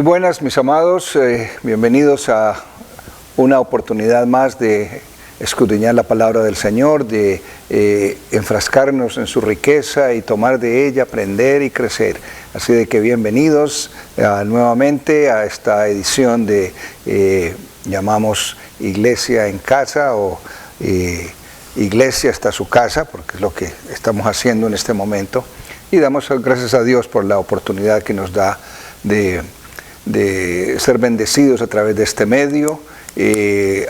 Muy buenas, mis amados, bienvenidos a una oportunidad más de escudriñar la palabra del Señor, de enfrascarnos en su riqueza y tomar de ella, aprender y crecer. Así de que bienvenidos nuevamente a esta edición de llamamos Iglesia en Casa o Iglesia hasta su casa, porque es lo que estamos haciendo en este momento. Y damos gracias a Dios por la oportunidad que nos da de ser bendecidos a través de este medio.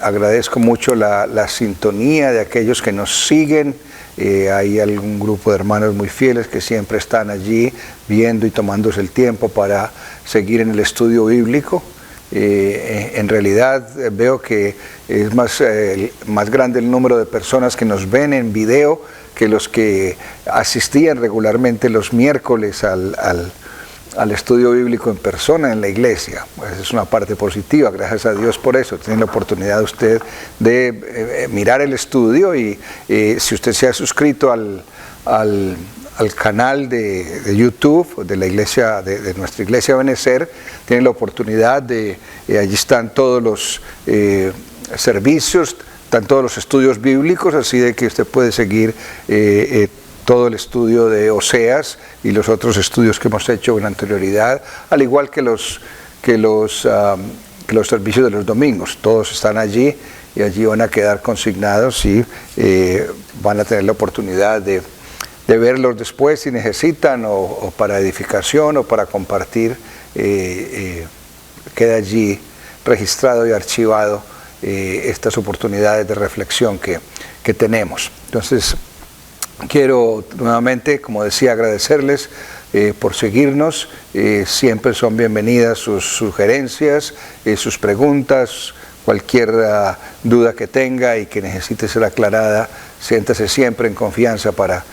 Agradezco mucho la sintonía de aquellos que nos siguen. Hay algún grupo de hermanos muy fieles que siempre están allí viendo y tomándose el tiempo para seguir en el estudio bíblico. En realidad veo que es más grande el número de personas que nos ven en video que los que asistían regularmente los miércoles al estudio bíblico en persona en la iglesia. Pues es una parte positiva, gracias a Dios por eso. Tiene la oportunidad usted de mirar el estudio y si usted se ha suscrito al canal de YouTube de la iglesia, de nuestra iglesia Benecer, tiene la oportunidad allí están todos los servicios, están todos los estudios bíblicos, así de que usted puede seguir todo el estudio de Oseas y los otros estudios que hemos hecho en anterioridad, al igual que los servicios de los domingos. Todos están allí y allí van a quedar consignados y van a tener la oportunidad de verlos después si necesitan o para edificación o para compartir. Queda allí registrado y archivado estas oportunidades de reflexión que tenemos. Entonces, quiero nuevamente, como decía, agradecerles por seguirnos. Siempre son bienvenidas sus sugerencias, sus preguntas, cualquier duda que tenga y que necesite ser aclarada, siéntase siempre en confianza para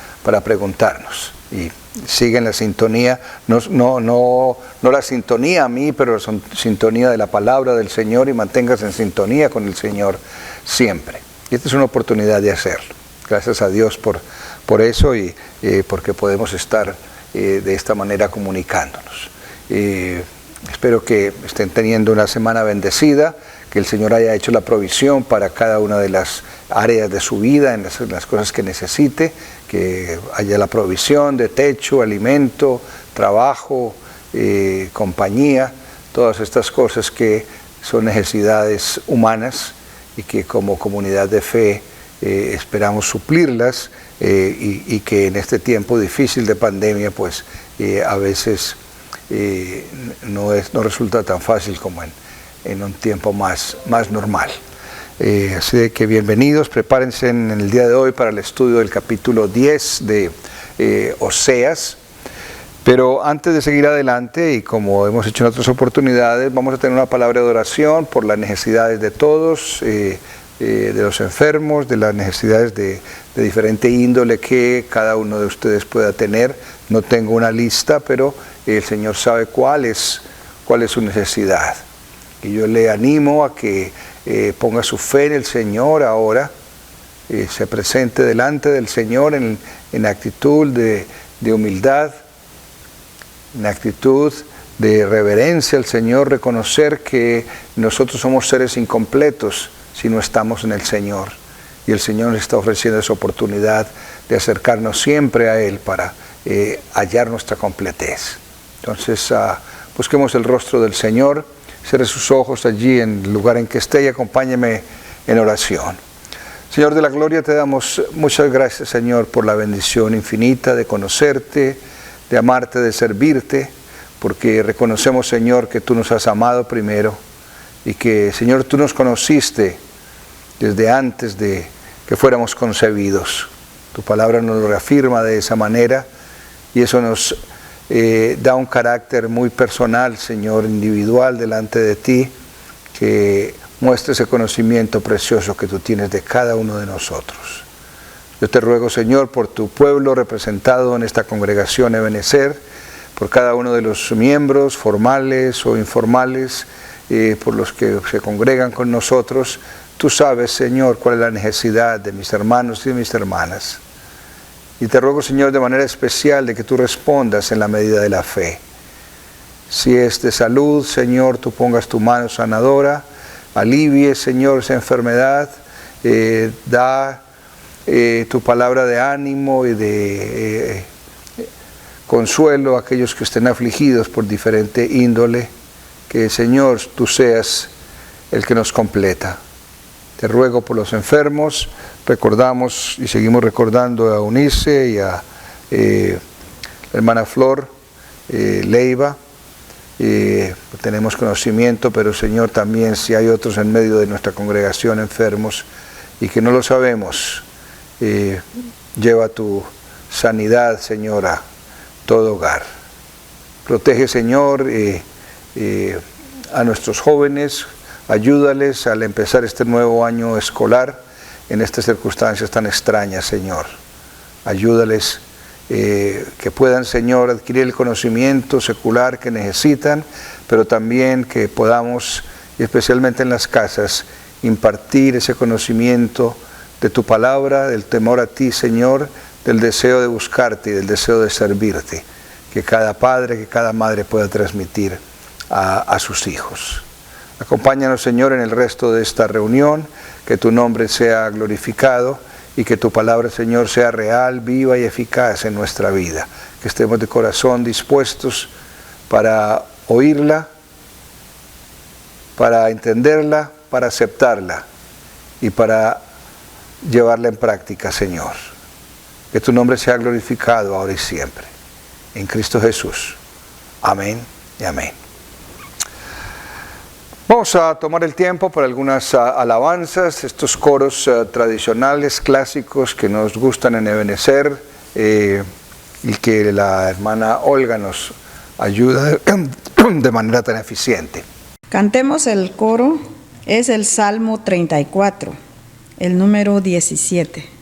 preguntarnos. Y siguen la sintonía, no la sintonía a mí, pero la sintonía de la palabra del Señor, y manténgase en sintonía con el Señor siempre. Y esta es una oportunidad de hacerlo. Gracias a Dios por eso y porque podemos estar de esta manera comunicándonos. Espero que estén teniendo una semana bendecida, que el Señor haya hecho la provisión para cada una de las áreas de su vida, en las cosas que necesite, que haya la provisión de techo, alimento, trabajo, compañía, todas estas cosas que son necesidades humanas y que como comunidad de fe esperamos suplirlas y que en este tiempo difícil de pandemia pues a veces no resulta tan fácil como en un tiempo más normal. Así de que bienvenidos, prepárense en el día de hoy para el estudio del capítulo 10 de Oseas. Pero antes de seguir adelante, y como hemos hecho en otras oportunidades, vamos a tener una palabra de oración por las necesidades de todos, de los enfermos, de las necesidades de diferente índole que cada uno de ustedes pueda tener. No tengo una lista, pero el Señor sabe cuál es su necesidad. Y yo le animo a que ponga su fe en el Señor ahora, se presente delante del Señor en actitud de humildad, en actitud de reverencia al Señor, reconocer que nosotros somos seres incompletos si no estamos en el Señor. Y el Señor nos está ofreciendo esa oportunidad de acercarnos siempre a Él para hallar nuestra completez. Entonces, busquemos el rostro del Señor, cierre sus ojos allí en el lugar en que esté y acompáñeme en oración. Señor de la gloria, te damos muchas gracias, Señor, por la bendición infinita de conocerte, de amarte, de servirte, porque reconocemos, Señor, que tú nos has amado primero y que, Señor, tú nos conociste desde antes de que fuéramos concebidos. Tu palabra nos lo reafirma de esa manera y eso nos da un carácter muy personal, Señor, individual delante de ti, que muestra ese conocimiento precioso que tú tienes de cada uno de nosotros. Yo te ruego, Señor, por tu pueblo representado en esta congregación Ebenecer, por cada uno de los miembros formales o informales, por los que se congregan con nosotros. Tú sabes, Señor, cuál es la necesidad de mis hermanos y de mis hermanas. Y te ruego, Señor, de manera especial de que tú respondas en la medida de la fe. Si es de salud, Señor, tú pongas tu mano sanadora, alivie, Señor, esa enfermedad, da tu palabra de ánimo y de consuelo a aquellos que estén afligidos por diferente índole, que, Señor, tú seas el que nos completa. Te ruego por los enfermos, recordamos y seguimos recordando a Eunice y a la hermana Flor Leiva. Tenemos conocimiento, pero Señor, también si hay otros en medio de nuestra congregación enfermos y que no lo sabemos, lleva tu sanidad, Señor, a todo hogar. Protege, Señor, a nuestros jóvenes, ayúdales al empezar este nuevo año escolar en estas circunstancias tan extrañas, Señor. Ayúdales que puedan, Señor, adquirir el conocimiento secular que necesitan, pero también que podamos, especialmente en las casas, impartir ese conocimiento de tu palabra, del temor a ti, Señor, del deseo de buscarte y del deseo de servirte, que cada padre, que cada madre pueda transmitir a sus hijos. Acompáñanos, Señor, en el resto de esta reunión, que tu nombre sea glorificado y que tu palabra, Señor, sea real, viva y eficaz en nuestra vida. Que estemos de corazón dispuestos para oírla, para entenderla, para aceptarla y para llevarla en práctica, Señor. Que tu nombre sea glorificado ahora y siempre. En Cristo Jesús. Amén y amén. Vamos a tomar el tiempo para algunas alabanzas, estos coros tradicionales, clásicos que nos gustan en Ebenecer y que la hermana Olga nos ayuda de manera tan eficiente. Cantemos el coro, es el Salmo 34, el número 17.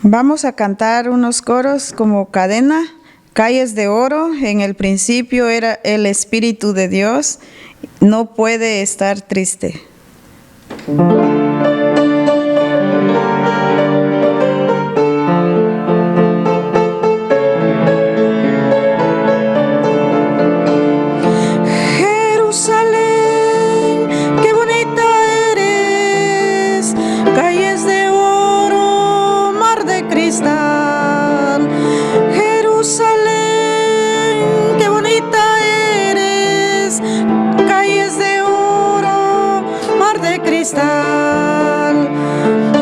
Vamos a cantar unos coros como cadena, calles de oro. En el principio era el Espíritu de Dios, no puede estar triste.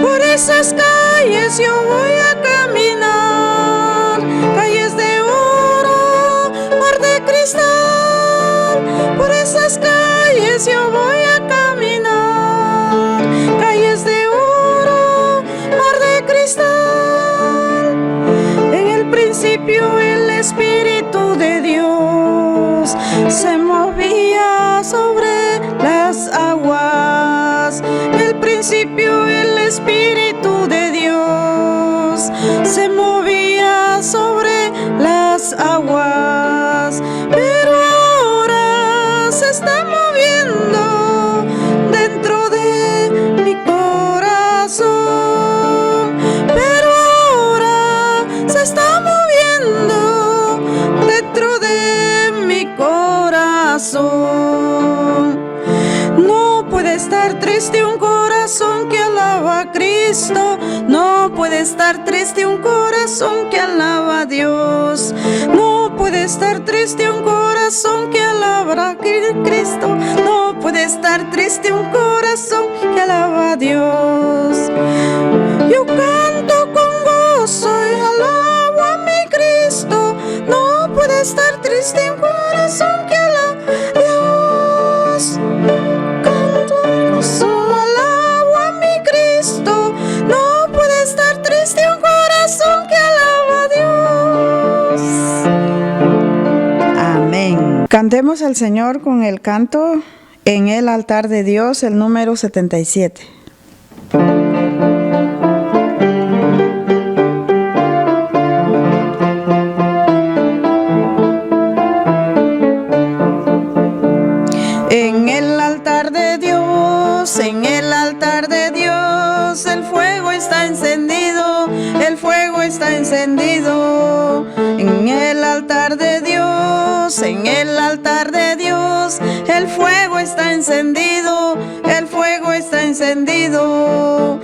Por esas calles yo voy a caminar, calles de oro, mar de cristal. Por esas calles yo voy a caminar, calles de oro, mar de cristal. En el principio el Espíritu de Dios se movía sobre las aguas. En el principio el Espíritu de Dios se movía sobre corazón. No puede estar triste un corazón que alaba a Cristo. No puede estar triste un corazón que alaba a Dios. No puede estar triste un corazón que alaba a Cristo. No puede estar triste un corazón que alaba a Dios. Yo canto con gozo y alabo a mi Cristo. No puede estar triste un corazón que alaba a Dios. Canto con gozo, alabo a mi Cristo. No puede estar triste un corazón que alaba a Dios. Amén. Cantemos al Señor con el canto En el altar de Dios, el número 77. En el altar de Dios, en el altar de Dios, el fuego está encendido, el fuego está encendido. En el altar de Dios, en el altar de Dios, el fuego está encendido, el fuego está encendido.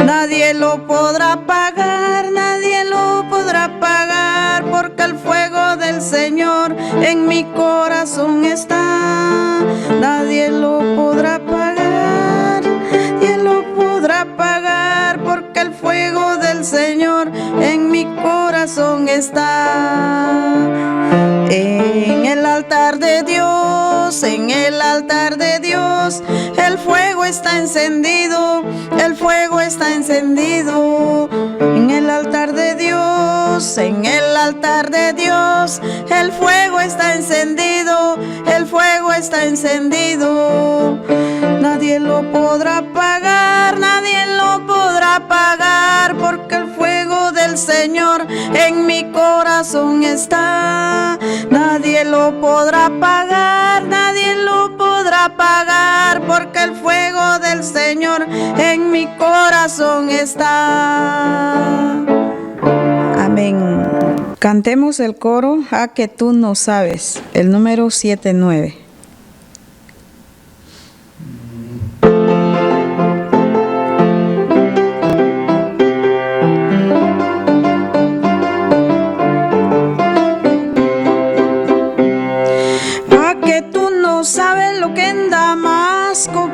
Nadie lo podrá apagar, nadie lo podrá apagar, porque el fuego del Señor en mi corazón está. Nadie lo podrá apagar, nadie lo podrá apagar, porque el fuego del Señor en mi corazón está. En el altar de Dios, en el altar de Dios, el fuego está encendido, el fuego está encendido. En el altar de Dios, en el altar de Dios, el fuego está encendido, el fuego está encendido. Nadie lo podrá apagar, nadie lo podrá apagar, porque el fuego del Señor en mi corazón está. Nadie lo podrá apagar, nadie lo podrá apagar, porque el fuego del Señor en mi corazón está. Amén. Cantemos el coro A que tú no sabes, el número 79.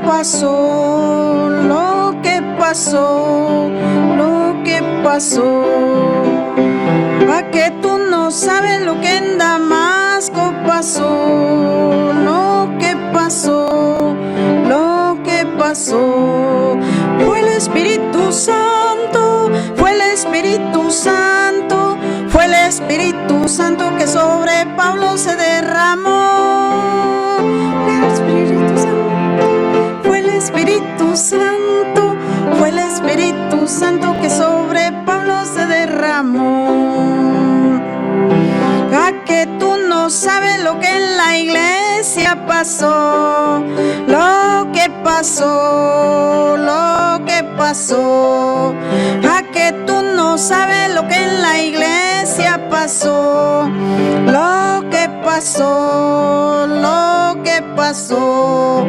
Pasó, lo que pasó, lo que pasó. Pa' que tú no sabes lo que en Damasco pasó, lo que pasó, lo que pasó. Fue el Espíritu Santo, fue el Espíritu Santo, fue el Espíritu Santo que sobre Pablo se derramó. El Espíritu Santo. Espíritu Santo, fue el Espíritu Santo que sobre Pablo se derramó. A que tú no sabes lo que en la iglesia pasó, lo que pasó, lo que pasó. A que tú no sabes lo que en la iglesia pasó, lo que pasó, lo que pasó.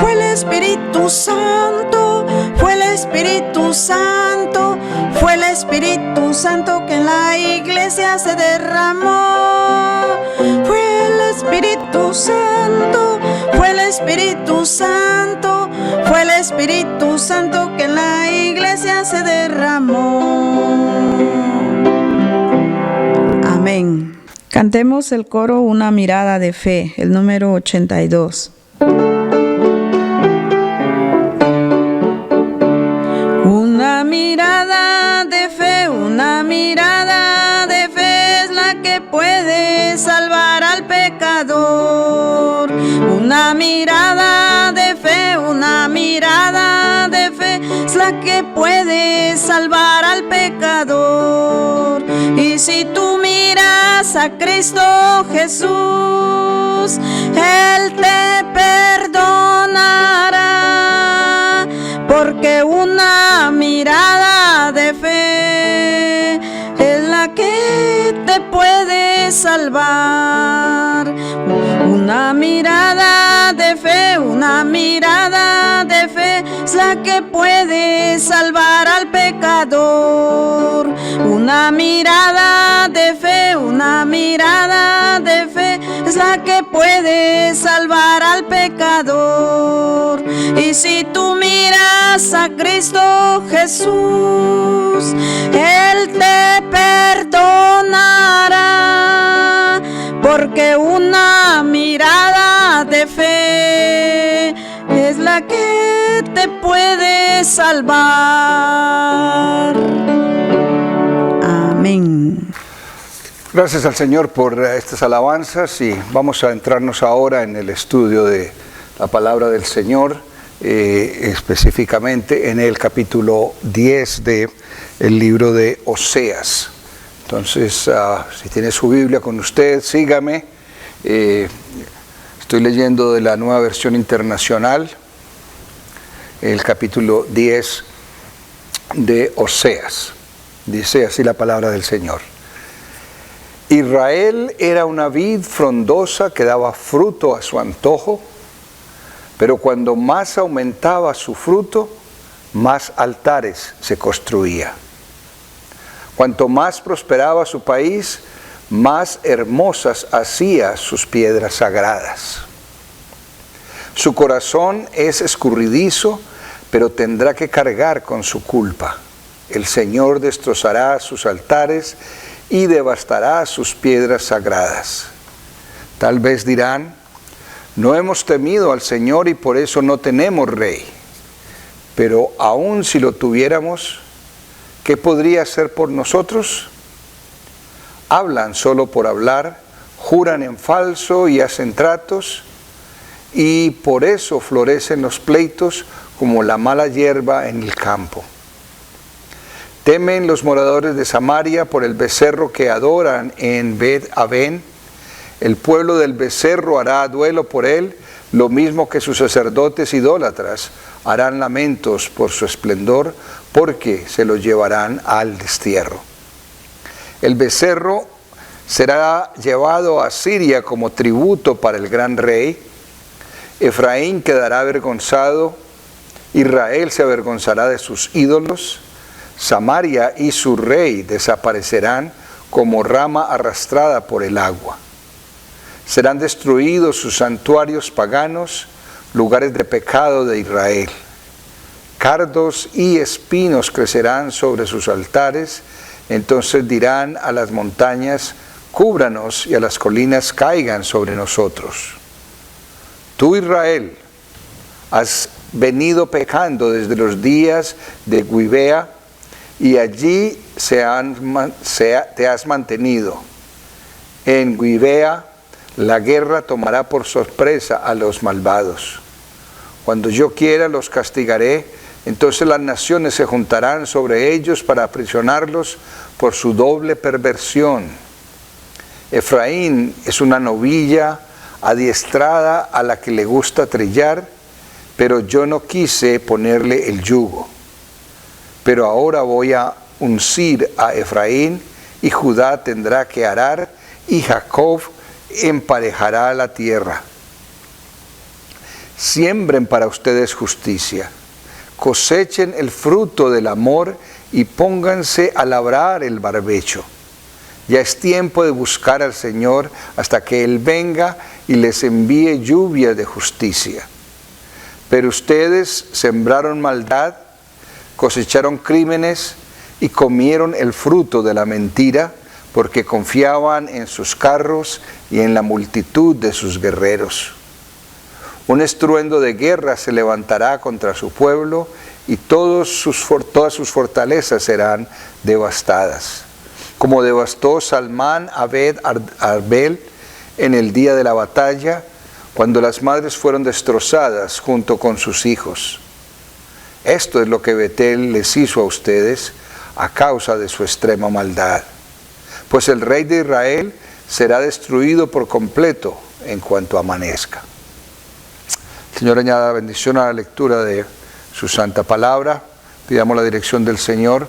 Fue el Espíritu Santo, fue el Espíritu Santo, fue el Espíritu Santo que en la iglesia se derramó. Fue el Espíritu Santo, fue el Espíritu Santo, fue el Espíritu Santo que en la iglesia se derramó. Amén. Cantemos el coro Una mirada de fe, el número 82. Una mirada de fe, una mirada de fe es la que puede salvar al pecador. Una mirada de fe, una mirada de fe es la que puede salvar al pecador. Y si tú miras a Cristo Jesús, Él te perdonará, porque una mirada de fe es la que te puede salvar. Una mirada la que puede salvar al pecador. Una mirada de fe, una mirada de fe es la que puede salvar al pecador. Y si tú miras a Cristo Jesús, Él te perdonará, porque una mirada de fe es la que te puede salvar. Amén. Gracias al Señor por estas alabanzas y vamos a entrarnos ahora en el estudio de la palabra del Señor, específicamente en el capítulo 10 del libro de Oseas. Entonces, si tiene su Biblia con usted, sígame. Estoy leyendo de la Nueva Versión Internacional, el capítulo 10 de Oseas. Dice así la palabra del Señor. Israel era una vid frondosa que daba fruto a su antojo, pero cuando más aumentaba su fruto, más altares se construía. Cuanto más prosperaba su país, más hermosas hacía sus piedras sagradas. Su corazón es escurridizo, pero tendrá que cargar con su culpa. El Señor destrozará sus altares y devastará sus piedras sagradas. Tal vez dirán, no hemos temido al Señor y por eso no tenemos rey. Pero aun si lo tuviéramos, ¿qué podría hacer por nosotros? Hablan solo por hablar, juran en falso y hacen tratos, y por eso florecen los pleitos como la mala hierba en el campo. Temen los moradores de Samaria por el becerro que adoran en Bet-Aven. El pueblo del becerro hará duelo por él, lo mismo que sus sacerdotes idólatras harán lamentos por su esplendor, porque se lo llevarán al destierro. El becerro será llevado a Siria como tributo para el gran rey. Efraín quedará avergonzado, Israel se avergonzará de sus ídolos. Samaria y su rey desaparecerán como rama arrastrada por el agua. Serán destruidos sus santuarios paganos, lugares de pecado de Israel. Cardos y espinos crecerán sobre sus altares, entonces dirán a las montañas, cúbranos, y a las colinas, caigan sobre nosotros. Tú, Israel, has venido pecando desde los días de Gibea, y allí te has mantenido. En Gibea la guerra tomará por sorpresa a los malvados. Cuando yo quiera los castigaré, entonces las naciones se juntarán sobre ellos para aprisionarlos por su doble perversión. Efraín es una novilla adiestrada a la que le gusta trillar, pero yo no quise ponerle el yugo. Pero ahora voy a uncir a Efraín, y Judá tendrá que arar, y Jacob emparejará la tierra. Siembren para ustedes justicia, cosechen el fruto del amor y pónganse a labrar el barbecho. Ya es tiempo de buscar al Señor hasta que Él venga y les envíe lluvia de justicia. Pero ustedes sembraron maldad, cosecharon crímenes y comieron el fruto de la mentira, porque confiaban en sus carros y en la multitud de sus guerreros. Un estruendo de guerra se levantará contra su pueblo, y todas sus fortalezas serán devastadas. Como devastó Salmán a Bet-Arbel en el día de la batalla, cuando las madres fueron destrozadas junto con sus hijos. Esto es lo que Betel les hizo a ustedes a causa de su extrema maldad. Pues el rey de Israel será destruido por completo en cuanto amanezca. El Señor añada bendición a la lectura de su santa palabra. Pidamos la dirección del Señor.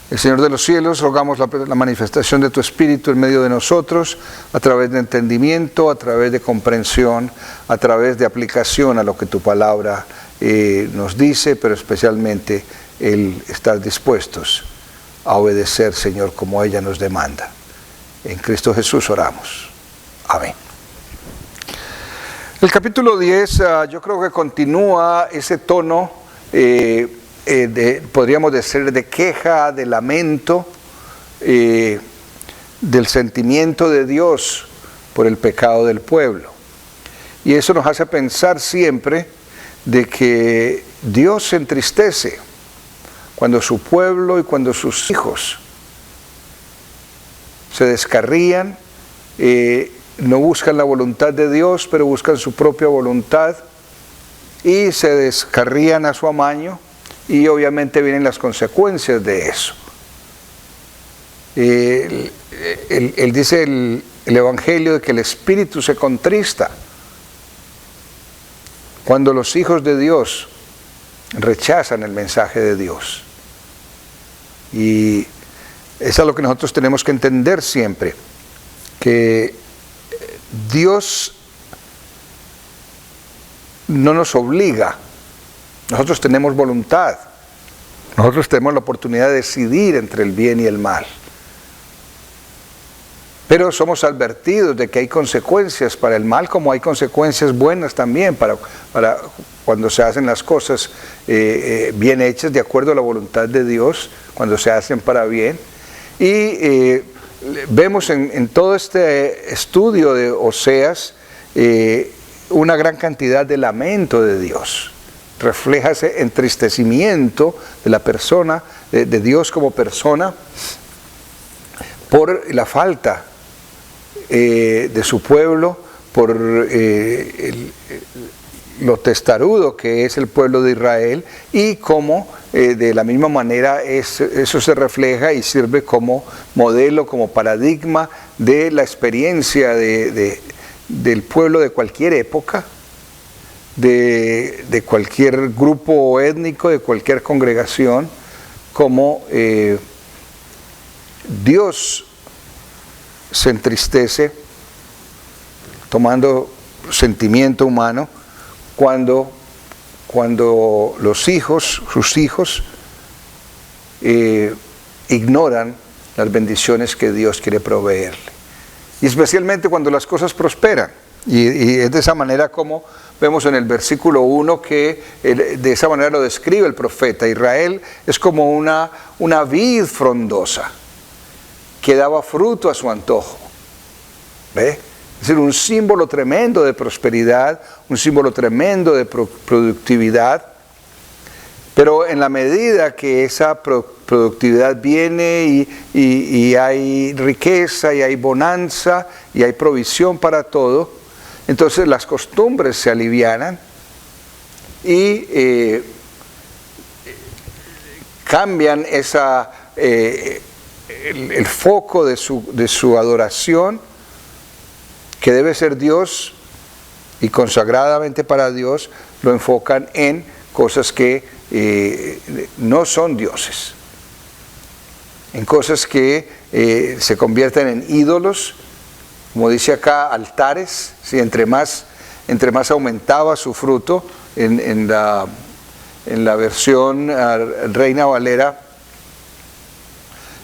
El Señor de los cielos, rogamos la manifestación de tu Espíritu en medio de nosotros, a través de entendimiento, a través de comprensión, a través de aplicación a lo que tu palabra nos dice, pero especialmente el estar dispuestos a obedecer, Señor, como ella nos demanda. En Cristo Jesús oramos. Amén. El capítulo 10 yo creo que continúa ese tono, podríamos decir, de queja, de lamento, del sentimiento de Dios por el pecado del pueblo. Y eso nos hace pensar siempre de que Dios se entristece cuando su pueblo y cuando sus hijos se descarrían, no buscan la voluntad de Dios, pero buscan su propia voluntad y se descarrían a su amaño, y obviamente vienen las consecuencias de eso. Él dice el Evangelio de que el Espíritu se contrista cuando los hijos de Dios rechazan el mensaje de Dios. Y eso es lo que nosotros tenemos que entender siempre, que Dios no nos obliga, nosotros tenemos voluntad, nosotros tenemos la oportunidad de decidir entre el bien y el mal. Pero somos advertidos de que hay consecuencias para el mal, como hay consecuencias buenas también para cuando se hacen las cosas bien hechas de acuerdo a la voluntad de Dios, cuando se hacen para bien. Y vemos en todo este estudio de Oseas una gran cantidad de lamento de Dios. Refleja ese entristecimiento de la persona, de Dios como persona, por la falta de su pueblo, por lo testarudo que es el pueblo de Israel, y cómo de la misma manera eso se refleja y sirve como modelo, como paradigma de la experiencia del pueblo de cualquier época, de cualquier grupo étnico, de cualquier congregación, como Dios se entristece tomando sentimiento humano cuando los hijos, sus hijos, ignoran las bendiciones que Dios quiere proveerle. Y especialmente cuando las cosas prosperan. Y es de esa manera como vemos en el versículo 1 que de esa manera lo describe el profeta. Israel es como una vid frondosa que daba fruto a su antojo. ¿Ve? Es decir, un símbolo tremendo de prosperidad, un símbolo tremendo de productividad, pero en la medida que esa productividad viene y hay riqueza y hay bonanza y hay provisión para todo, entonces las costumbres se alivianan y cambian el foco de su adoración, que debe ser Dios, y consagradamente para Dios, lo enfocan en cosas que no son dioses, en cosas que se convierten en ídolos, como dice acá, altares. ¿Sí? Entre más aumentaba su fruto, en la versión Reina Valera,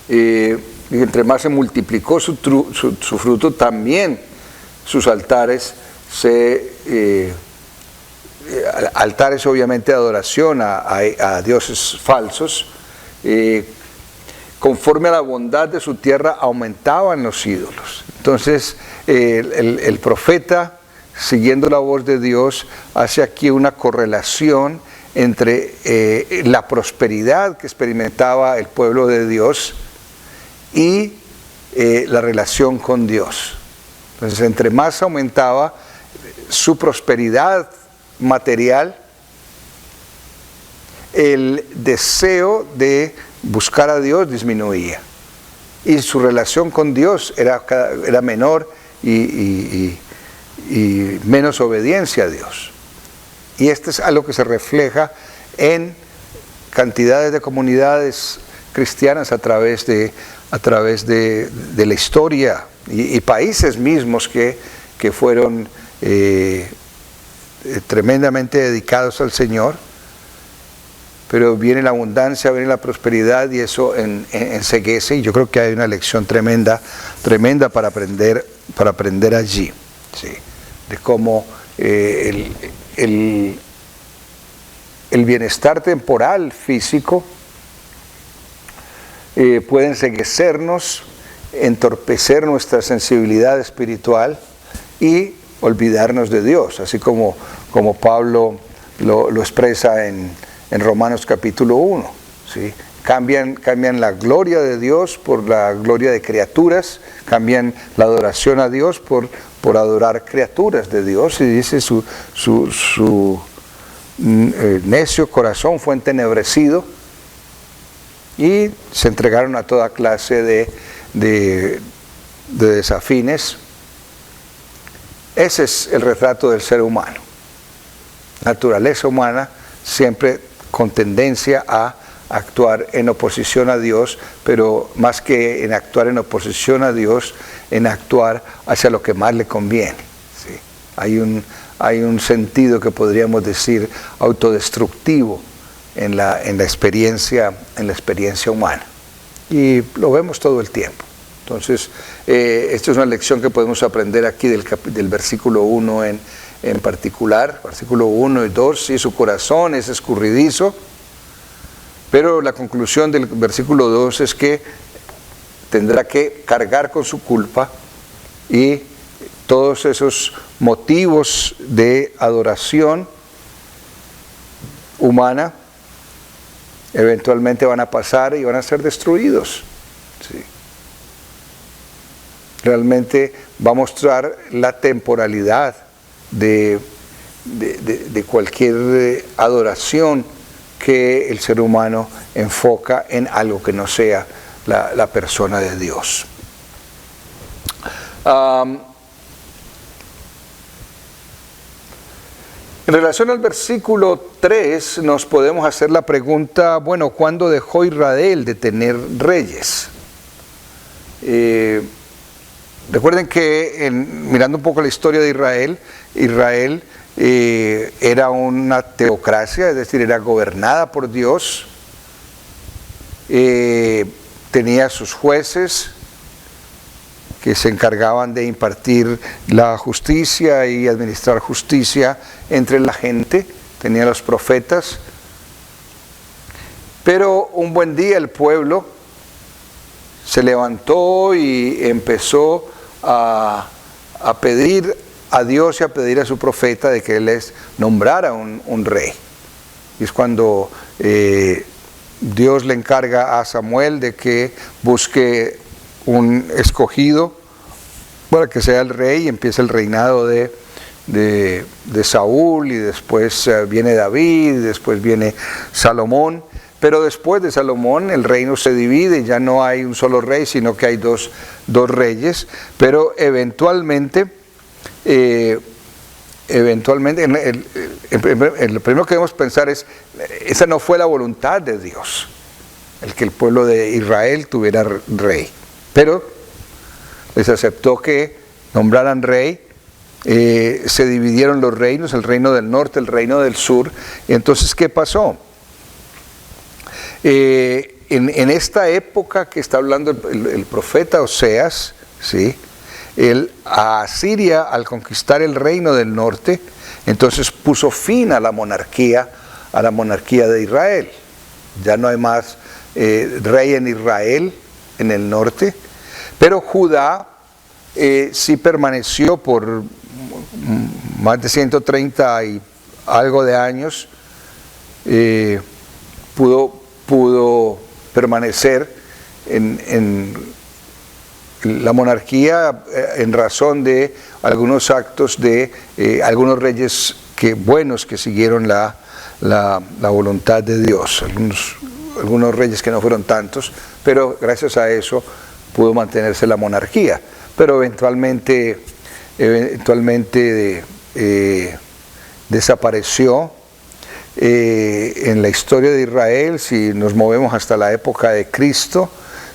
entre más se multiplicó su fruto, también sus altares altares obviamente de adoración a dioses falsos, conforme a la bondad de su tierra aumentaban los ídolos. Entonces el profeta, siguiendo la voz de Dios, hace aquí una correlación entre la prosperidad que experimentaba el pueblo de Dios y la relación con Dios. Entonces, entre más aumentaba su prosperidad material, el deseo de buscar a Dios disminuía, y su relación con Dios era menor y menos obediencia a Dios. Y esto es algo que se refleja en cantidades de comunidades cristianas a través de la historia, y países mismos que fueron tremendamente dedicados al Señor, pero viene la abundancia, viene la prosperidad y eso enceguece, y yo creo que hay una lección tremenda para aprender allí, ¿sí? De cómo el bienestar temporal, físico, puede enceguecernos, entorpecer nuestra sensibilidad espiritual y olvidarnos de Dios, así como Pablo lo expresa en Romanos capítulo 1, ¿sí? Cambian la gloria de Dios por la gloria de criaturas, cambian la adoración a Dios por adorar criaturas de Dios, y dice su necio corazón fue entenebrecido y se entregaron a toda clase de desafines. Ese es el retrato del ser humano. Naturaleza humana siempre con tendencia a actuar en oposición a Dios, pero más que en actuar en oposición a Dios, en actuar hacia lo que más le conviene, ¿sí? Hay un sentido que podríamos decir autodestructivo en la experiencia humana, y lo vemos todo el tiempo. Entonces, esta es una lección que podemos aprender aquí del versículo 1 en particular, versículo 1 y 2, sí, su corazón es escurridizo, pero la conclusión del versículo 2 es que tendrá que cargar con su culpa, y todos esos motivos de adoración humana eventualmente van a pasar y van a ser destruidos, ¿sí? Realmente va a mostrar la temporalidad de cualquier adoración que el ser humano enfoca en algo que no sea la persona de Dios. En relación al versículo 3 nos podemos hacer la pregunta, bueno, ¿cuándo dejó Israel de tener reyes? Recuerden que mirando un poco la historia de Israel era una teocracia, es decir, era gobernada por Dios, tenía sus jueces que se encargaban de impartir la justicia y administrar justicia entre la gente, tenía los profetas, pero un buen día el pueblo se levantó y empezó a pedir a Dios y a pedir a su profeta de que Él les nombrara un rey. Y es cuando Dios le encarga a Samuel de que busque un escogido para que sea el rey, y empieza el reinado de Saúl, y después viene David, y después viene Salomón. Pero después de Salomón el reino se divide, ya no hay un solo rey, sino que hay dos reyes, pero eventualmente lo primero que debemos pensar es, esa no fue la voluntad de Dios, el que el pueblo de Israel tuviera rey, pero les aceptó que nombraran rey. Se dividieron los reinos, el reino del norte, el reino del sur, y entonces ¿qué pasó? En esta época que está hablando el profeta Oseas, ¿sí? A Asiria, al conquistar el reino del norte, entonces puso fin a la monarquía de Israel. Ya no hay más rey en Israel, en el norte, pero Judá sí permaneció por más de 130 y algo de años, pudo permanecer en la monarquía en razón de algunos actos de algunos reyes buenos que siguieron la voluntad de Dios, algunos reyes que no fueron tantos, pero gracias a eso pudo mantenerse la monarquía, pero eventualmente desapareció. En la historia de Israel, si nos movemos hasta la época de Cristo,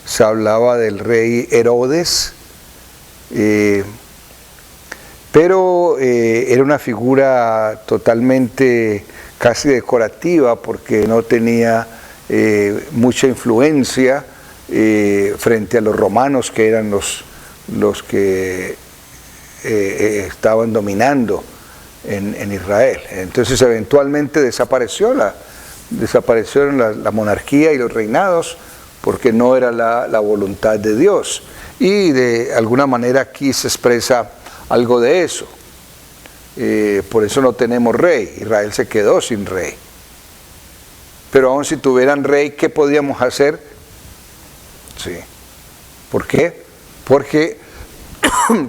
se hablaba del rey Herodes, pero era una figura totalmente casi decorativa, porque no tenía mucha influencia frente a los romanos, que eran los que estaban dominando en Israel. Entonces eventualmente desaparecieron la monarquía y los reinados, porque no era la voluntad de Dios. Y de alguna manera aquí se expresa algo de eso. Por eso no tenemos rey. Israel se quedó sin rey. Pero aun si tuvieran rey, ¿qué podíamos hacer? Sí. ¿Por qué? Porque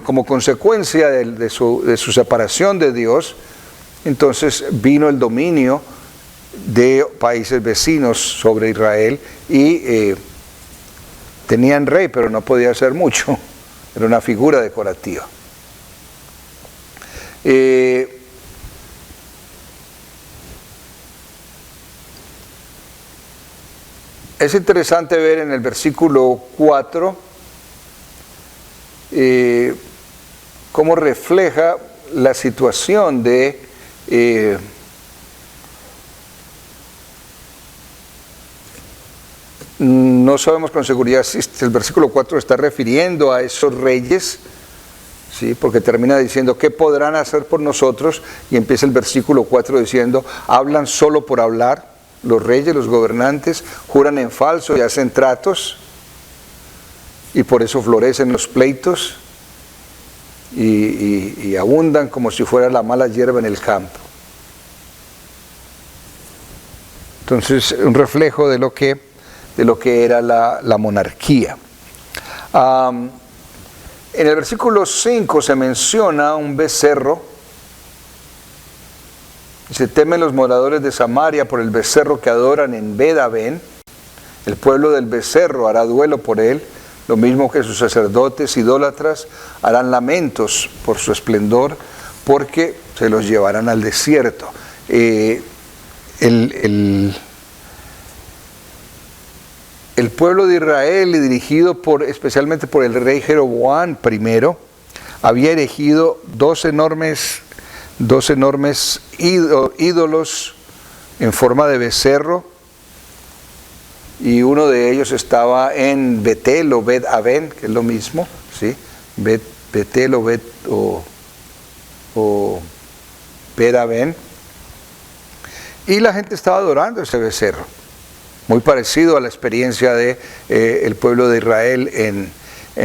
como consecuencia de su separación de Dios, entonces vino el dominio de países vecinos sobre Israel y tenían rey, pero no podía hacer mucho. Era una figura decorativa. Es interesante ver en el versículo 4 cómo refleja la situación de no sabemos con seguridad si el versículo 4 está refiriendo a esos reyes, ¿sí? Porque termina diciendo, ¿qué podrán hacer por nosotros? Y empieza el versículo 4 diciendo, hablan solo por hablar. Los reyes, los gobernantes, juran en falso y hacen tratos, y por eso florecen los pleitos y abundan como si fuera la mala hierba en el campo. Entonces, un reflejo de lo que era la monarquía. En el versículo 5 se menciona un becerro. Se temen los moradores de Samaria por el becerro que adoran en Bet-Aven. El pueblo del becerro hará duelo por él, lo mismo que sus sacerdotes idólatras harán lamentos por su esplendor, porque se los llevarán al desierto. El pueblo de Israel, dirigido especialmente por el rey Jeroboam I, había erigido dos enormes ídolos en forma de becerro, y uno de ellos estaba en Betel o Bet-Aven, que es lo mismo, ¿sí? Betel o Bet-Aven, y la gente estaba adorando ese becerro, muy parecido a la experiencia de el pueblo de Israel en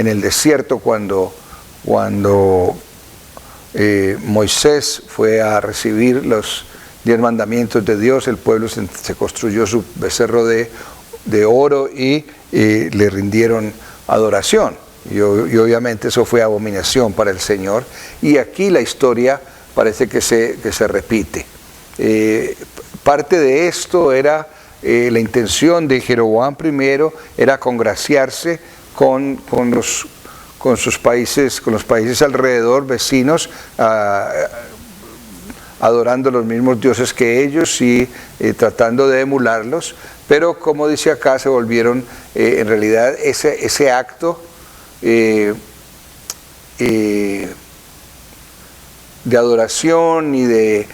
el desierto cuando Moisés fue a recibir los 10 mandamientos de Dios. El pueblo se construyó su becerro de oro y le rindieron adoración, y obviamente eso fue abominación para el Señor, y aquí la historia parece que se repite. Parte de esto era la intención de Jeroboam I, era congraciarse con los países alrededor, vecinos, adorando los mismos dioses que ellos y tratando de emularlos, pero como dice acá, se volvieron en realidad ese acto de adoración y de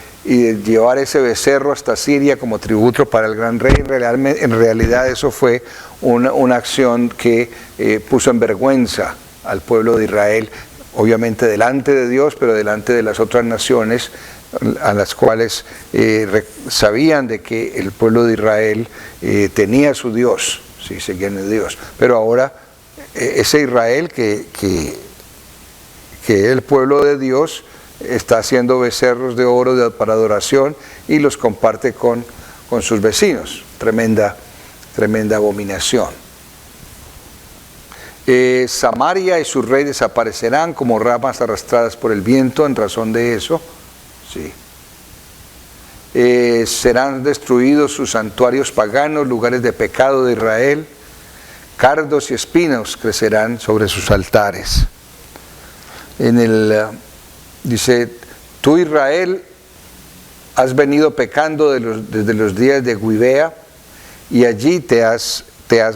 llevar ese becerro hasta Siria como tributo para el gran rey. En realidad eso fue una acción que puso en vergüenza al pueblo de Israel, obviamente delante de Dios, pero delante de las otras naciones a las cuales sabían de que el pueblo de Israel tenía su Dios, sí, seguían a Dios. Pero ahora ese Israel que es el pueblo de Dios está haciendo becerros de oro para adoración y los comparte con sus vecinos. Tremenda abominación. Samaria y sus reyes desaparecerán como ramas arrastradas por el viento en razón de eso. Sí. Serán destruidos sus santuarios paganos, lugares de pecado de Israel. Cardos y espinos crecerán sobre sus altares. Dice, tú Israel has venido pecando desde los días de Gibea, y allí te has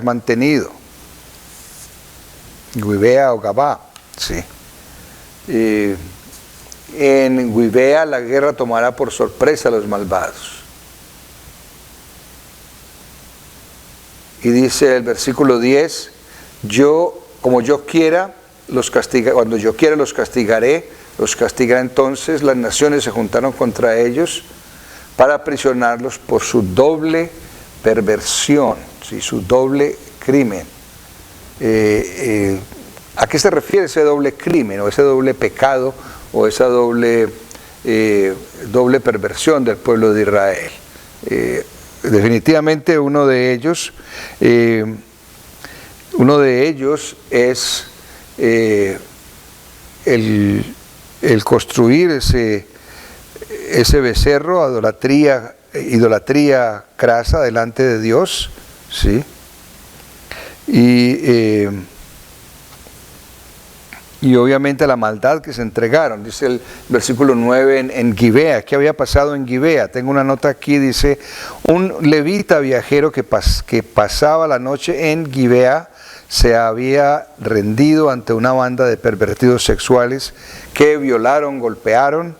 mantenido. Gibea o Gabá, sí. En Gibea la guerra tomará por sorpresa a los malvados. Y dice el versículo 10, como yo quiera, cuando yo quiera los castigaré entonces. Las naciones se juntaron contra ellos para aprisionarlos por su doble perversión, ¿sí? Su doble crimen. ¿A qué se refiere ese doble crimen, o ese doble pecado, o esa doble perversión del pueblo de Israel? Definitivamente uno de ellos es el construir ese becerro, idolatría crasa delante de Dios, ¿sí? Y obviamente la maldad que se entregaron. Dice el versículo 9 en Gibea. ¿Qué había pasado en Gibea? Tengo una nota aquí, dice: un levita viajero que pasaba la noche en Gibea se había rendido ante una banda de pervertidos sexuales que violaron, golpearon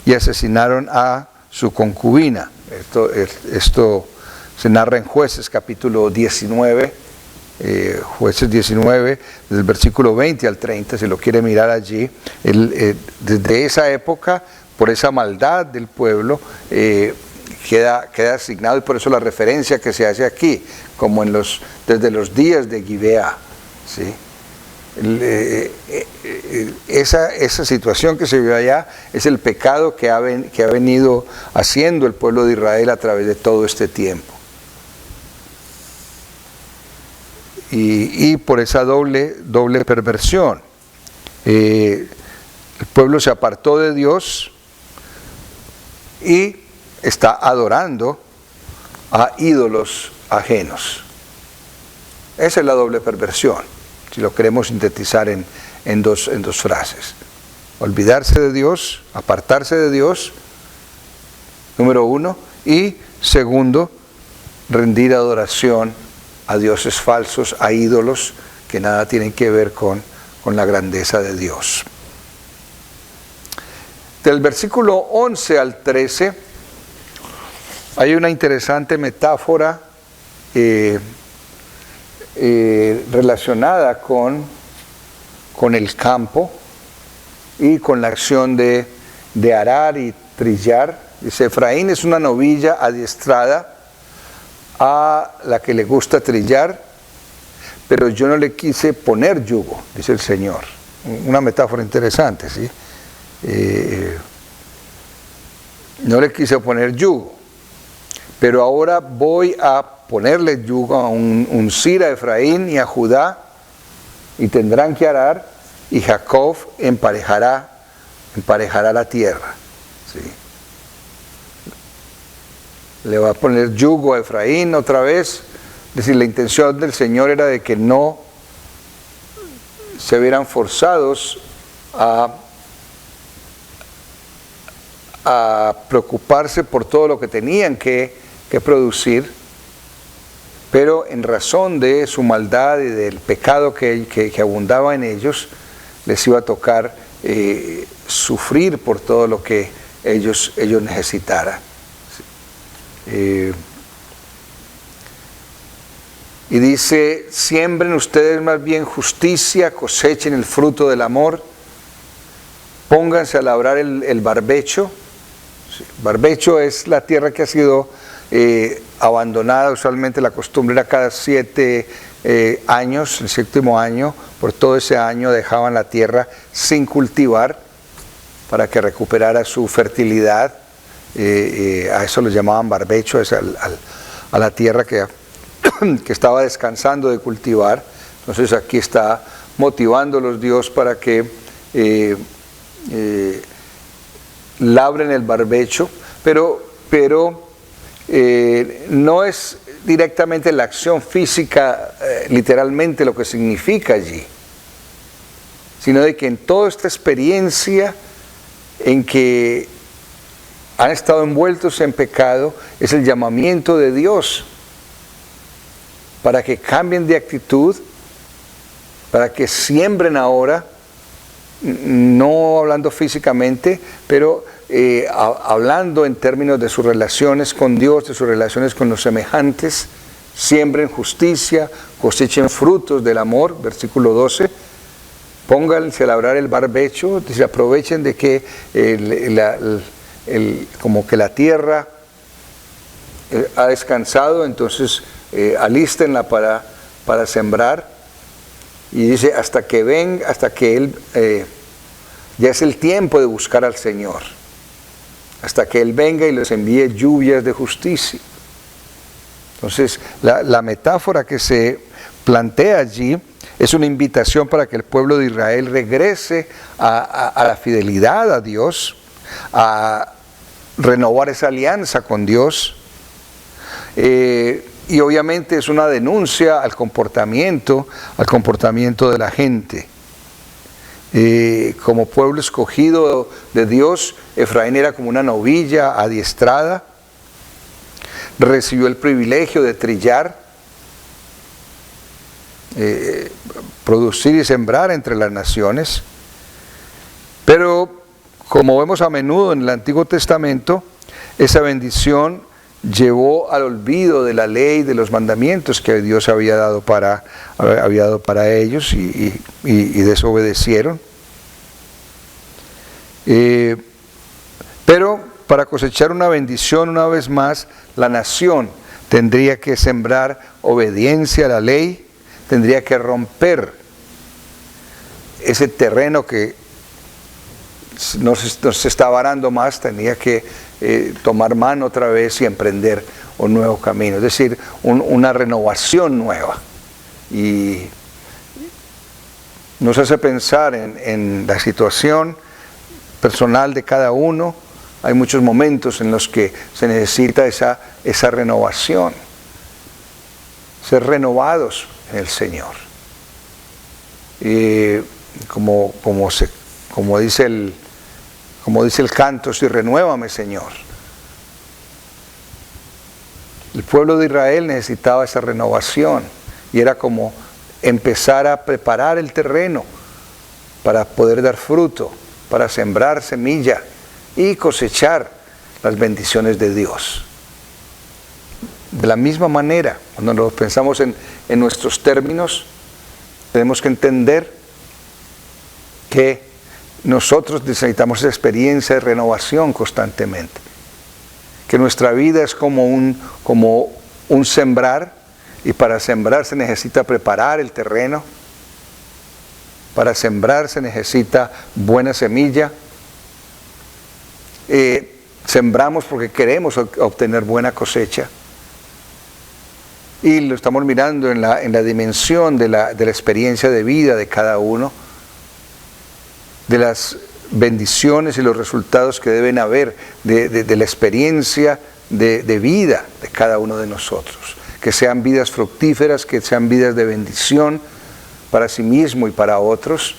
y asesinaron a su concubina. Esto se narra en Jueces capítulo 19, Jueces 19, del versículo 20 al 30, si lo quiere mirar allí. Desde esa época, por esa maldad del pueblo, queda asignado, y por eso la referencia que se hace aquí, como desde los días de Gibea, ¿sí? Esa situación que se vio allá es el pecado que ha venido haciendo el pueblo de Israel a través de todo este tiempo. Y por esa doble perversión, el pueblo se apartó de Dios y está adorando a ídolos ajenos. Esa es la doble perversión, si lo queremos sintetizar en dos frases. Olvidarse de Dios, apartarse de Dios, número uno, y segundo, rendir adoración a dioses falsos, a ídolos que nada tienen que ver con la grandeza de Dios. Del versículo 11 al 13 hay una interesante metáfora relacionada con el campo y con la acción de arar y trillar. Dice: Efraín es una novilla adiestrada a la que le gusta trillar, pero yo no le quise poner yugo, dice el Señor. Una metáfora interesante, ¿sí? No le quise poner yugo, pero ahora voy a ponerle yugo a uncir a Efraín y a Judá, y tendrán que arar, y Jacob emparejará la tierra, ¿sí? Le va a poner yugo a Efraín otra vez. Es decir, la intención del Señor era de que no se vieran forzados a preocuparse por todo lo que tenían que producir, pero en razón de su maldad y del pecado que abundaba en ellos, les iba a tocar sufrir por todo lo que ellos necesitaran. Y dice: siembren ustedes más bien justicia, cosechen el fruto del amor, pónganse a labrar el barbecho. Barbecho es la tierra que ha sido abandonada. Usualmente la costumbre era cada 7 años, el 7º año, por todo ese año dejaban la tierra sin cultivar para que recuperara su fertilidad. A eso lo llamaban barbecho, a la tierra que estaba descansando de cultivar. Entonces aquí está motivándolos Dios para que labren el barbecho, pero no es directamente la acción física, literalmente lo que significa allí, sino de que en toda esta experiencia en que han estado envueltos en pecado, es el llamamiento de Dios para que cambien de actitud, para que siembren ahora, no hablando físicamente, pero hablando en términos de sus relaciones con Dios, de sus relaciones con los semejantes, siembren justicia, cosechen frutos del amor, versículo 12. Pónganse a labrar el barbecho, se aprovechen de que como que la tierra ha descansado, entonces alístenla para sembrar. Y dice, hasta que Él, ya es el tiempo de buscar al Señor, hasta que Él venga y les envíe lluvias de justicia. Entonces, la metáfora que se plantea allí es una invitación para que el pueblo de Israel regrese a la fidelidad a Dios, a renovar esa alianza con Dios. Y obviamente es una denuncia al comportamiento de la gente. Como pueblo escogido de Dios, Efraín era como una novilla adiestrada, recibió el privilegio de trillar, producir y sembrar entre las naciones, pero como vemos a menudo en el Antiguo Testamento, esa bendición llevó al olvido de la ley, de los mandamientos que Dios había dado para ellos y desobedecieron. Pero para cosechar una bendición, una vez más, la nación tendría que sembrar obediencia a la ley, tendría que romper ese terreno que no se estaba arando más, tenía que tomar mano otra vez y emprender un nuevo camino, es decir, una renovación nueva. Y nos hace pensar en la situación personal de cada uno. Hay muchos momentos en los que se necesita esa renovación, ser renovados en el Señor. Y como dice el canto, sí, renuévame, Señor. El pueblo de Israel necesitaba esa renovación y era como empezar a preparar el terreno para poder dar fruto, para sembrar semilla y cosechar las bendiciones de Dios. De la misma manera, cuando nos pensamos en nuestros términos, tenemos que entender que nosotros necesitamos esa experiencia de renovación constantemente. Que nuestra vida es como un sembrar, y para sembrar se necesita preparar el terreno. Para sembrar se necesita buena semilla. Sembramos porque queremos obtener buena cosecha. Y lo estamos mirando en la dimensión de la experiencia de vida de cada uno, de las bendiciones y los resultados que deben haber de la experiencia de vida de cada uno de nosotros. Que sean vidas fructíferas, que sean vidas de bendición para sí mismo y para otros.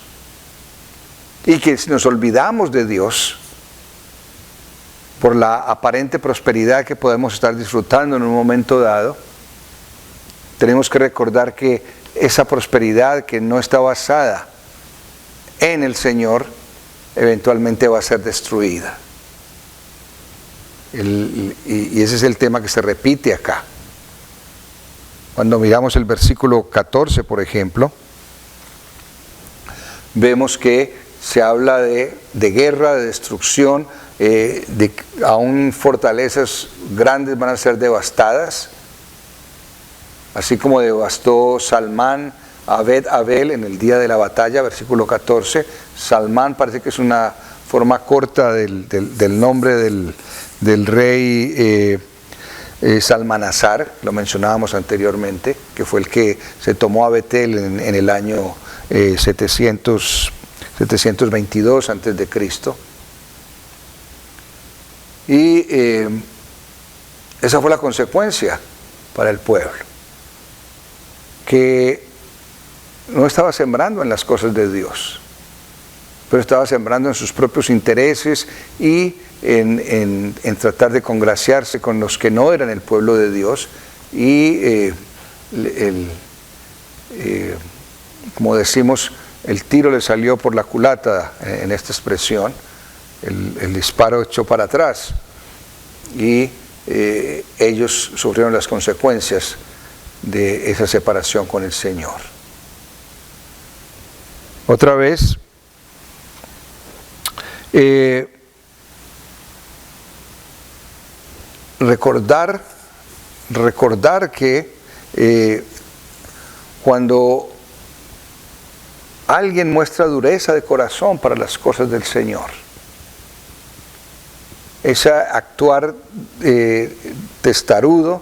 Y que si nos olvidamos de Dios por la aparente prosperidad que podemos estar disfrutando en un momento dado, tenemos que recordar que esa prosperidad que no está basada en el Señor, eventualmente va a ser destruida. Y ese es el tema que se repite acá. Cuando miramos el versículo 14, por ejemplo, vemos que se habla de guerra, de destrucción, aún fortalezas grandes van a ser devastadas, así como devastó Salmán a Abel en el día de la batalla, versículo 14. Salmán parece que es una forma corta del nombre del rey Salmanasar, lo mencionábamos anteriormente, que fue el que se tomó a Betel en el año 722 antes de Cristo. Y esa fue la consecuencia para el pueblo, que no estaba sembrando en las cosas de Dios, pero estaba sembrando en sus propios intereses y en tratar de congraciarse con los que no eran el pueblo de Dios. Y como decimos, el tiro le salió por la culata en esta expresión, el disparo echó para atrás y ellos sufrieron las consecuencias de esa separación con el Señor. Otra vez, recordar que cuando alguien muestra dureza de corazón para las cosas del Señor, ese actuar testarudo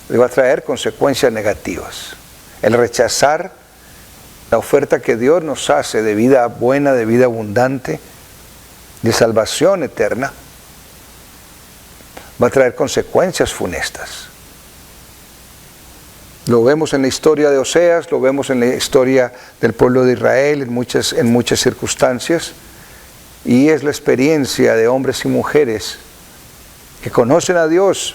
le va a traer consecuencias negativas. El rechazar la oferta que Dios nos hace de vida buena, de vida abundante, de salvación eterna, va a traer consecuencias funestas. Lo vemos en la historia de Oseas, lo vemos en la historia del pueblo de Israel en muchas circunstancias, y es la experiencia de hombres y mujeres que conocen a Dios,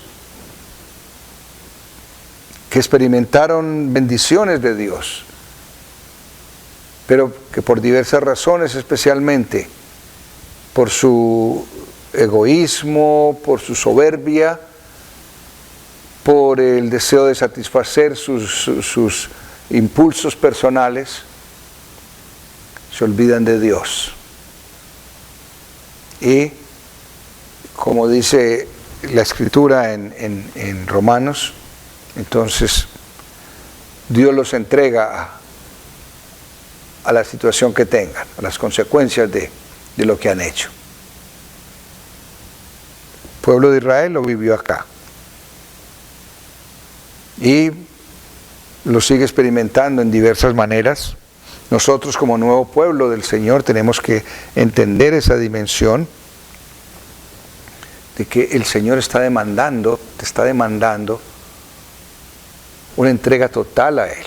que experimentaron bendiciones de Dios, pero que por diversas razones, especialmente por su egoísmo, por su soberbia, por el deseo de satisfacer sus impulsos personales, se olvidan de Dios. Y como dice la Escritura en Romanos, entonces Dios los entrega a la situación que tengan, a las consecuencias de lo que han hecho. El pueblo de Israel lo vivió acá y lo sigue experimentando en diversas maneras. Nosotros, como nuevo pueblo del Señor, tenemos que entender esa dimensión de que el Señor te está demandando una entrega total a Él,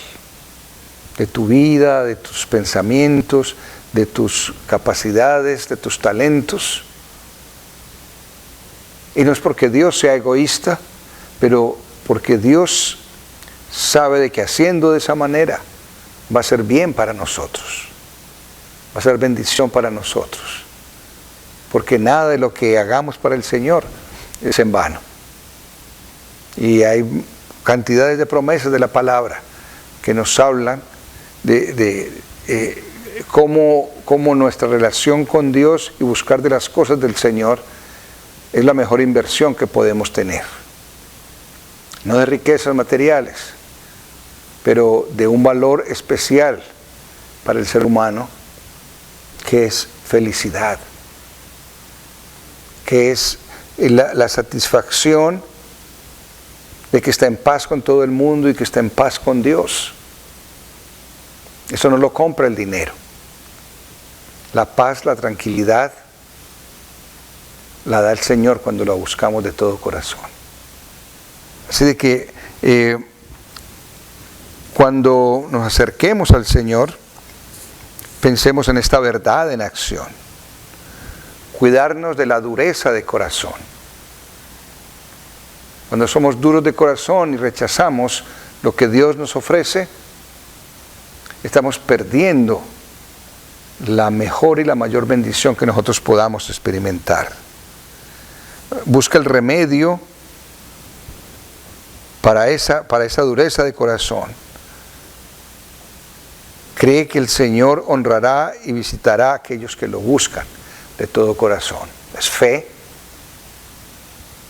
de tu vida, de tus pensamientos, de tus capacidades, de tus talentos. Y no es porque Dios sea egoísta, pero porque Dios sabe de que haciendo de esa manera va a ser bien para nosotros, va a ser bendición para nosotros, porque nada de lo que hagamos para el Señor es en vano. Y hay cantidades de promesas de la palabra que nos hablan de cómo nuestra relación con Dios y buscar de las cosas del Señor es la mejor inversión que podemos tener. No de riquezas materiales, pero de un valor especial para el ser humano, que es felicidad, que es la satisfacción de que está en paz con todo el mundo y que está en paz con Dios. Eso no lo compra el dinero. La paz, la tranquilidad, la da el Señor cuando la buscamos de todo corazón. Así de que cuando nos acerquemos al Señor, pensemos en esta verdad en acción. Cuidarnos de la dureza de corazón. Cuando somos duros de corazón y rechazamos lo que Dios nos ofrece, estamos perdiendo la mejor y la mayor bendición que nosotros podamos experimentar. Busca el remedio para esa dureza de corazón. Cree que el Señor honrará y visitará a aquellos que lo buscan de todo corazón. Es fe,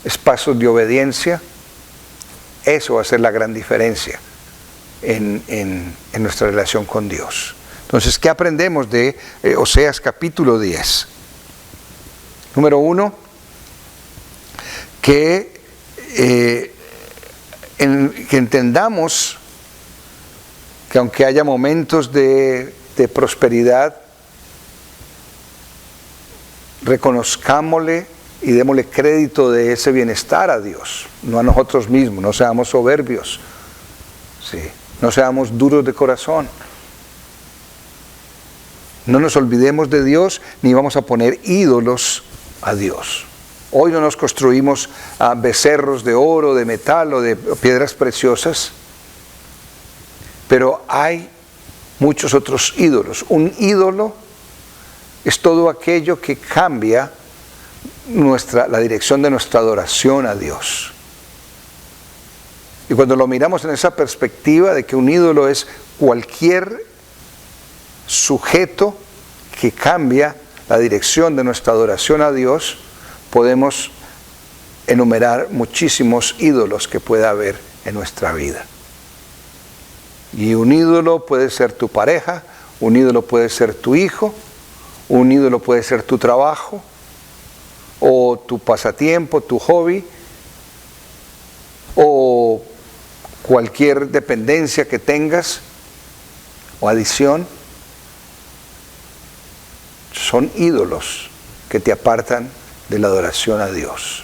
es pasos de obediencia. Eso va a ser la gran diferencia en nuestra relación con Dios. Entonces, ¿qué aprendemos de Oseas capítulo 10? Número 1, que entendamos que aunque haya momentos de prosperidad, reconozcámosle y démosle crédito de ese bienestar a Dios, no a nosotros mismos. No seamos soberbios, ¿sí? No seamos duros de corazón. No nos olvidemos de Dios ni vamos a poner ídolos a Dios. Hoy no nos construimos becerros de oro, de metal o de piedras preciosas, pero hay muchos otros ídolos. Un ídolo es todo aquello que cambia la dirección de nuestra adoración a Dios. Y cuando lo miramos en esa perspectiva de que un ídolo es cualquier sujeto que cambia la dirección de nuestra adoración a Dios, podemos enumerar muchísimos ídolos que pueda haber en nuestra vida. Y un ídolo puede ser tu pareja, un ídolo puede ser tu hijo, un ídolo puede ser tu trabajo, o tu pasatiempo, tu hobby, o cualquier dependencia que tengas, o adicción. Son ídolos que te apartan de la adoración a Dios.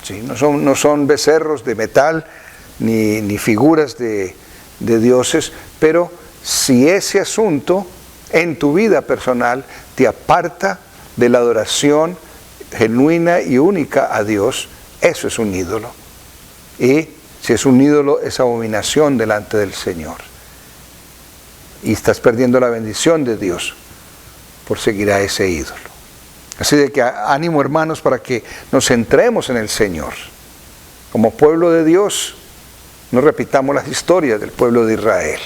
¿Sí? No son becerros de metal, ni figuras de dioses, pero si ese asunto en tu vida personal te aparta de la adoración genuina y única a Dios, eso es un ídolo. Y si es un ídolo, es abominación delante del Señor. Y estás perdiendo la bendición de Dios por seguir a ese ídolo. Así de que ánimo, hermanos, para que nos centremos en el Señor. Como pueblo de Dios, no repitamos las historias del pueblo de Israel.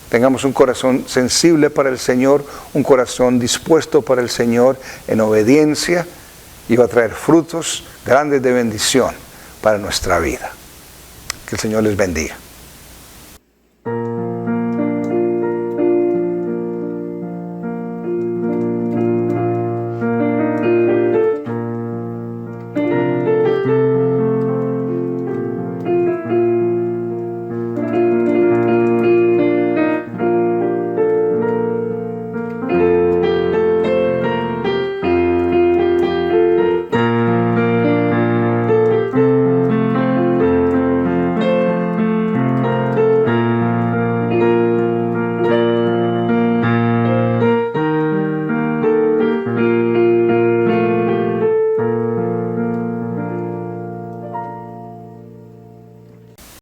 Tengamos un corazón sensible para el Señor, un corazón dispuesto para el Señor en obediencia, y va a traer frutos grandes de bendición para nuestra vida. Que el Señor les bendiga.